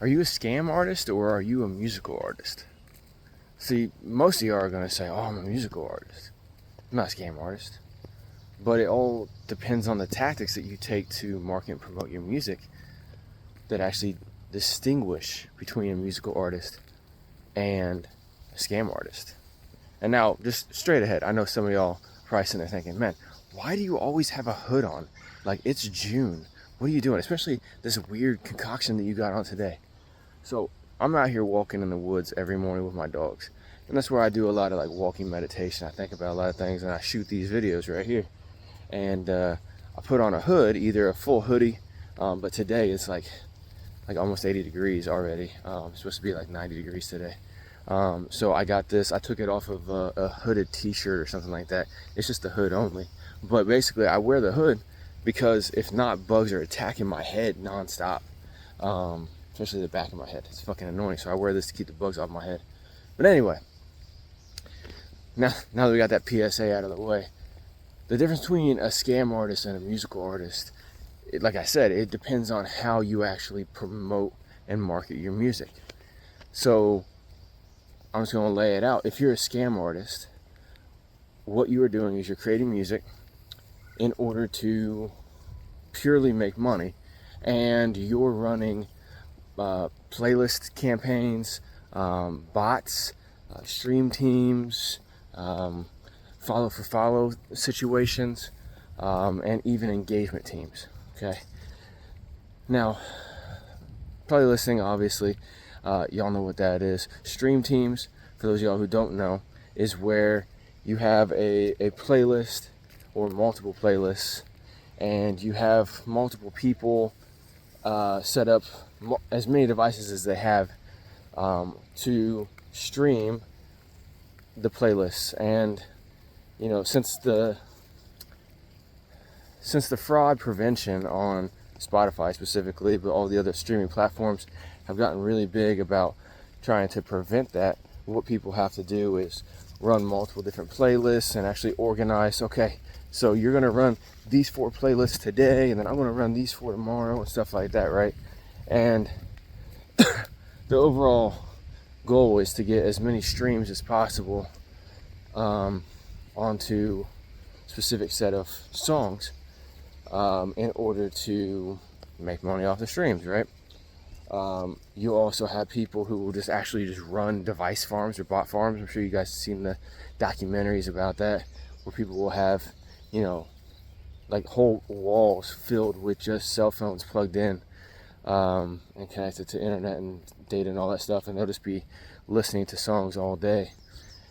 Are you a scam artist or are you a musical artist? See, most of you are going to say, oh, I'm a musical artist. I'm not a scam artist. But it all depends on the tactics that you take to market and promote your music that actually distinguish between a musical artist and a scam artist. And now, just straight ahead, I know some of y'all probably sitting there thinking, man, why do you always have a hood on? Like, it's June. What are you doing? Especially this weird concoction that you got on today. So I'm out here walking in the woods every morning with my dogs. And that's where I do a lot of like walking meditation. I think about a lot of things and I shoot these videos right here. And I put on a hood, either a full hoodie, but today it's like almost 80 degrees already. It's supposed to be like 90 degrees today. So I got this, I took it off of a hooded t-shirt or something like that. It's just the hood only. But basically I wear the hood because if not, bugs are attacking my head nonstop. Especially the back of my head. It's fucking annoying. So I wear this to keep the bugs off my head. But anyway, now that we got that PSA out of the way, the difference between a scam artist and a musical artist, like I said, it depends on how you actually promote and market your music. So I'm just going to lay it out. If you're a scam artist, what you are doing is you're creating music in order to purely make money, and you're running playlist campaigns, bots, stream teams, follow for follow situations, and even engagement teams. Okay. Now, probably listening, obviously, y'all know what that is. Stream teams, for those of y'all who don't know, is where you have a playlist or multiple playlists, and you have multiple people set up as many devices as they have to stream the playlists. And you know, since the fraud prevention on Spotify specifically, but all the other streaming platforms have gotten really big about trying to prevent that, what people have to do is run multiple different playlists and actually organize, okay, so you're going to run these 4 playlists today, and then I'm going to run these 4 tomorrow, and stuff like that, right? And the overall goal is to get as many streams as possible onto a specific set of songs in order to make money off the streams, right? You also have people who will just actually just run device farms or bot farms. I'm sure you guys have seen the documentaries about that, where people will have, you know, like whole walls filled with just cell phones plugged in and connected to internet and data and all that stuff, and they'll just be listening to songs all day,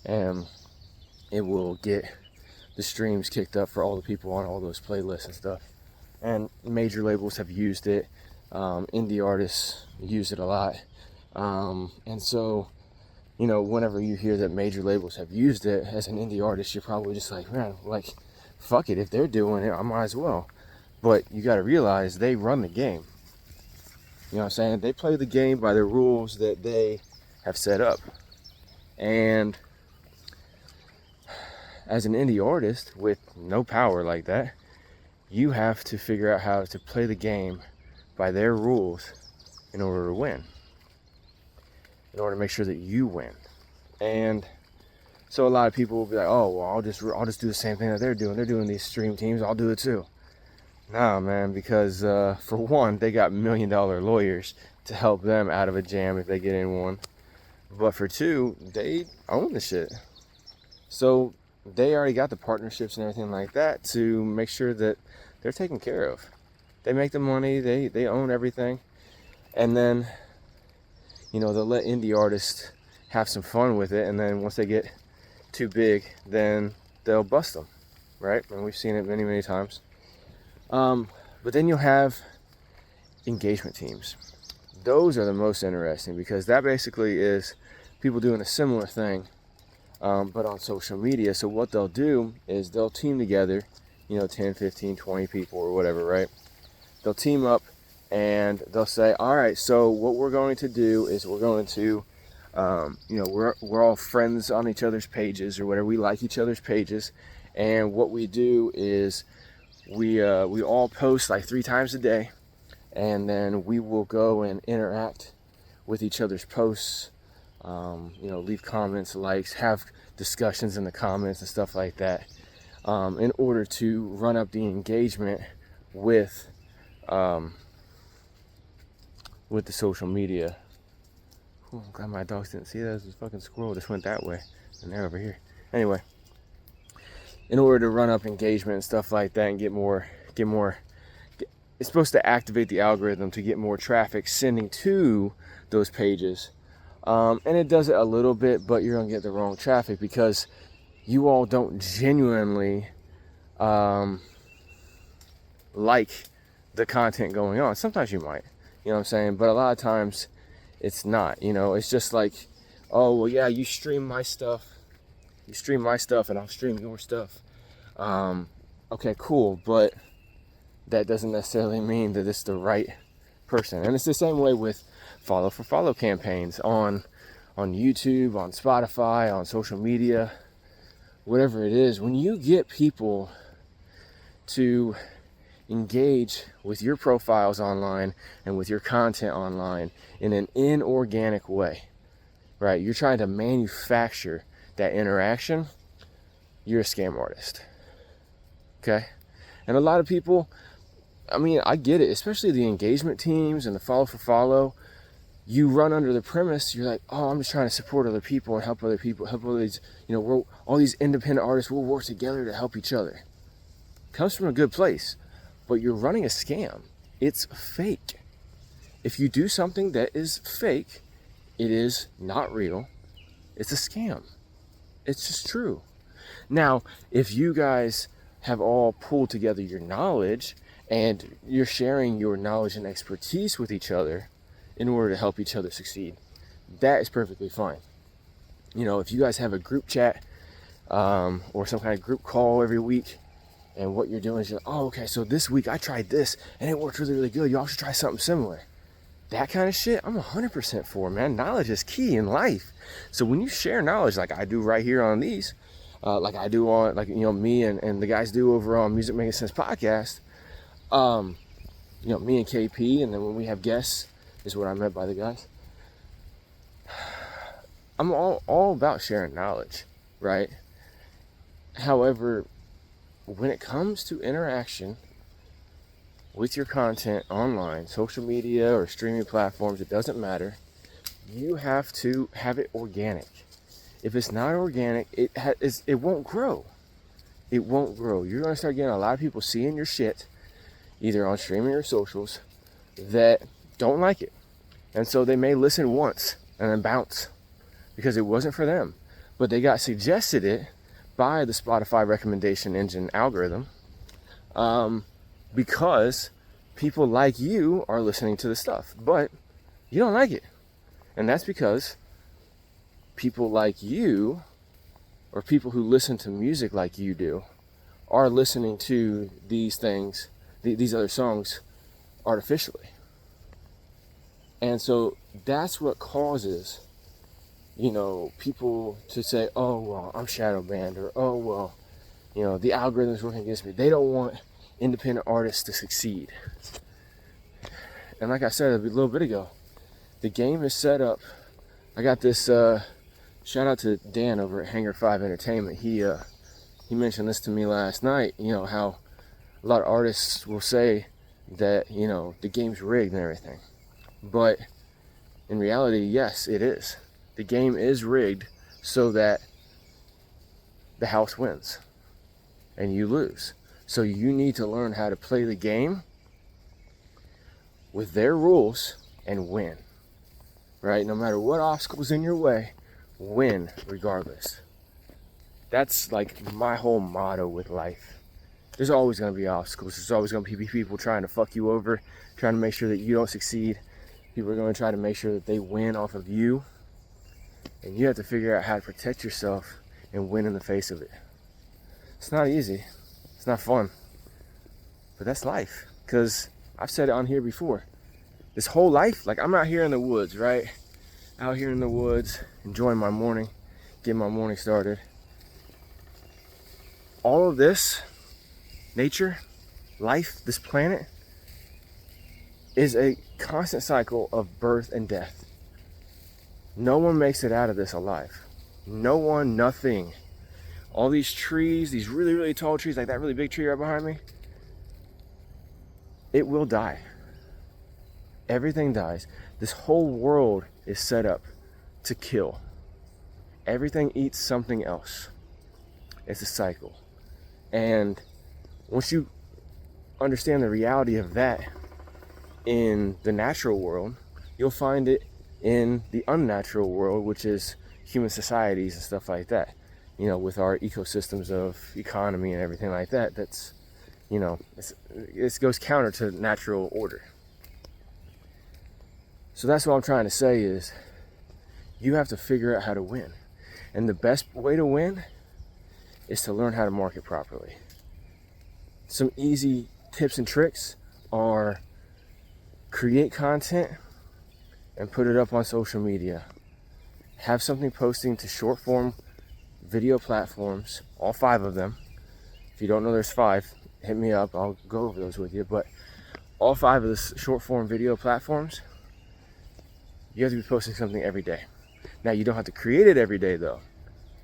and it will get the streams kicked up for all the people on all those playlists and stuff. And major labels have used it. Indie artists use it a lot. And so, you know, whenever you hear that major labels have used it, as an indie artist, you're probably just like, man, like, fuck it, if they're doing it, I might as well. But you got to realize they run the game. You know what I'm saying? They play the game by the rules that they have set up. And as an indie artist with no power like that, you have to figure out how to play the game by their rules in order to win, in order to make sure that you win. And so a lot of people will be like, oh, well, I'll just do the same thing that they're doing. They're doing these stream teams, I'll do it too. Nah, man, because for one, they got $1 million lawyers to help them out of a jam if they get in one. But for two, they own the shit. So they already got the partnerships and everything like that to make sure that they're taken care of. They make the money, they own everything. And then, you know, they'll let indie artists have some fun with it. And then once they get too big, then they'll bust them, right? And we've seen it many, many times. But then you'll have engagement teams. Those are the most interesting, because that basically is people doing a similar thing, but on social media. So what they'll do is they'll team together, you know, 10, 15, 20 people or whatever, right? They'll team up and they'll say, all right, so what we're going to do is we're going to, you know, we're all friends on each other's pages or whatever. We like each other's pages. And what we do is we all post like 3 times a day, and then we will go and interact with each other's posts, leave comments, likes, have discussions in the comments and stuff like that, in order to run up the engagement with the social media. Oh, I'm glad my dogs didn't see that. This fucking squirrel just went that way, and they're over here. Anyway, in order to run up engagement and stuff like that and get more, it's supposed to activate the algorithm to get more traffic sending to those pages. And it does it a little bit, but you're gonna get the wrong traffic because you all don't genuinely like the content going on. Sometimes you might, you know what I'm saying? But a lot of times it's not, it's just like, oh, well, yeah, you stream my stuff and I'll stream your stuff. Okay, cool, but that doesn't necessarily mean that it's the right person. And it's the same way with follow for follow campaigns on YouTube, on Spotify, on social media, whatever it is. When you get people to engage with your profiles online and with your content online in an inorganic way, right? You're trying to manufacture that interaction. You're a scam artist. Okay? And a lot of people, I get it, especially the engagement teams and the follow for follow. You run under the premise, you're like, oh, I'm just trying to support other people and help other people, help all these, all these independent artists, we'll work together to help each other. Comes from a good place, but you're running a scam. It's fake. If you do something that is fake, it is not real. It's a scam. It's just true. Now, if you guys have all pulled together your knowledge and you're sharing your knowledge and expertise with each other in order to help each other succeed, that is perfectly fine. If you guys have a group chat or some kind of group call every week, and what you're doing is okay, so this week I tried this and it worked really, really good. Y'all should try something similar. That kind of shit, I'm 100% for, man. Knowledge is key in life. So when you share knowledge like I do right here on these, like I do on, me and the guys do over on Music Making Sense podcast, me and KP, and then when we have guests, is what I meant by the guys. I'm all about sharing knowledge, right? However, when it comes to interaction with your content online, social media or streaming platforms, it doesn't matter. You have to have it organic. If it's not organic, it won't grow. It won't grow. You're going to start getting a lot of people seeing your shit, either on streaming or socials, that don't like it. And so they may listen once and then bounce because it wasn't for them. But they got suggested it by the Spotify recommendation engine algorithm, because people like you are listening to the stuff, but you don't like it. And that's because people like you, or people who listen to music like you do, are listening to these things, these other songs, artificially. And so that's what causes people to say, oh, well, I'm shadow banned, or, oh, well, the algorithm's working against me. They don't want independent artists to succeed. And like I said a little bit ago, the game is set up. I got this, shout out to Dan over at Hangar 5 Entertainment. He mentioned this to me last night, how a lot of artists will say that, the game's rigged and everything. But in reality, yes, it is. The game is rigged so that the house wins and you lose. So you need to learn how to play the game with their rules and win, right? No matter what obstacles in your way, win regardless. That's like my whole motto with life. There's always going to be obstacles. There's always going to be people trying to fuck you over, trying to make sure that you don't succeed. People are going to try to make sure that they win off of you. And you have to figure out how to protect yourself and win in the face of it. It's not easy. It's not fun. But that's life. Because I've said it on here before. This whole life, like I'm out here in the woods, right? Out here in the woods, enjoying my morning, getting my morning started. All of this, nature, life, this planet, is a constant cycle of birth and death. No one makes it out of this alive. No one, nothing. All these trees, these really, really tall trees, like that really big tree right behind me, it will die. Everything dies. This whole world is set up to kill. Everything eats something else. It's a cycle. And once you understand the reality of that in the natural world, you'll find it in the unnatural world, which is human societies and stuff like that. You know, with our ecosystems of economy and everything like that, that's, you know, it goes counter to natural order. So that's what I'm trying to say is you have to figure out how to win. And the best way to win is to learn how to market properly. Some easy tips and tricks are create content and put it up on social media. Have something posting to short form video platforms, all 5 of them. If you don't know there's 5, hit me up, I'll go over those with you. But all 5 of the short form video platforms, you have to be posting something every day. Now, you don't have to create it every day though.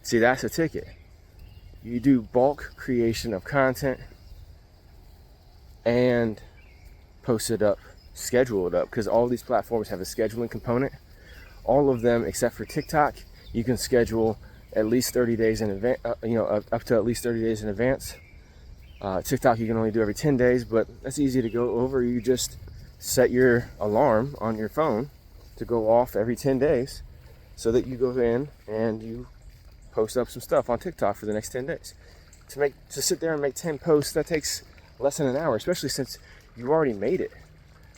See, that's a ticket. You do bulk creation of content and post it up, schedule it up, because all these platforms have a scheduling component. All of them except for TikTok, you can schedule at least 30 days in advance, up to at least 30 days in advance. TikTok you can only do every 10 days, but that's easy to go over. You just set your alarm on your phone to go off every 10 days so that you go in and you post up some stuff on TikTok for the next 10 days. To sit there and make 10 posts, that takes less than an hour, especially since you already made it.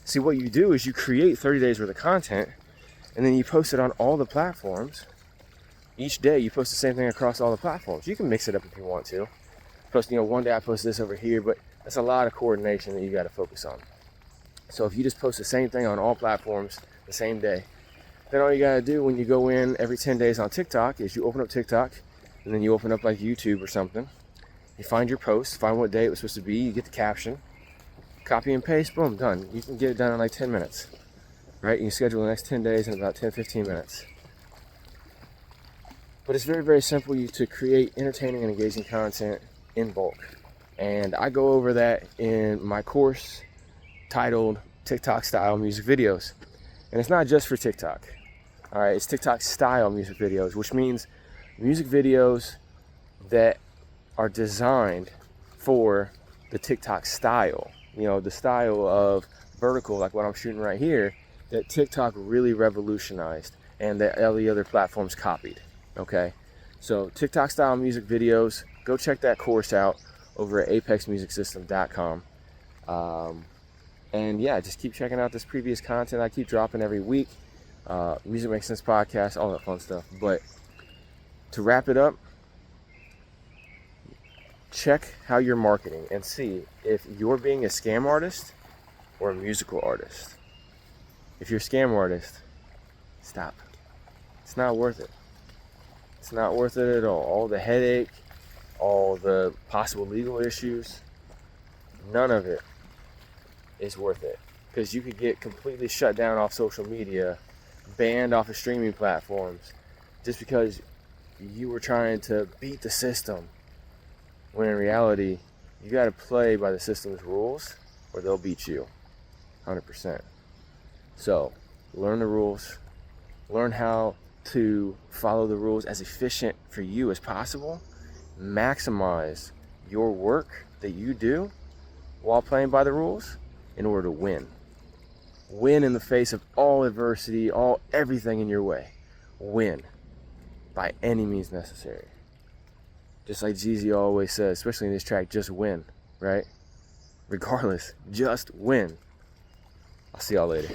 See, what you do is you create 30 days worth of content and then you post it on all the platforms. Each day you post the same thing across all the platforms. You can mix it up if you want to. Post, one day I post this over here, but that's a lot of coordination that you got to focus on. So if you just post the same thing on all platforms the same day, then all you got to do when you go in every 10 days on TikTok is you open up TikTok and then you open up like YouTube or something. You find your post, find what day it was supposed to be, you get the caption, copy and paste, boom, done. You can get it done in like 10 minutes, right? You can schedule the next 10 days in about 10, 15 minutes. But it's very, very simple to create entertaining and engaging content in bulk. And I go over that in my course titled TikTok Style Music Videos. And it's not just for TikTok. All right, it's TikTok Style Music Videos, which means music videos that are designed for the TikTok style. The style of vertical, like what I'm shooting right here, that TikTok really revolutionized and that all the other platforms copied. Okay, so TikTok Style Music Videos, go check that course out over at apexmusicsystem.com. And yeah, just keep checking out this previous content I keep dropping every week. Music Makes Sense podcast, all that fun stuff. But to wrap it up, check how you're marketing and see if you're being a scam artist or a musical artist. If you're a scam artist, stop. It's not worth it. It's not worth it at all. All the headache, all the possible legal issues, none of it is worth it. Because you could get completely shut down off social media, banned off of streaming platforms, just because you were trying to beat the system. When in reality, you got to play by the system's rules or they'll beat you 100%. So learn the rules, learn how to follow the rules as efficient for you as possible, maximize your work that you do while playing by the rules in order to win. Win in the face of all adversity, everything in your way. Win by any means necessary. Just like Jeezy always says, especially in this track, just win, right? Regardless, just win. I'll see y'all later.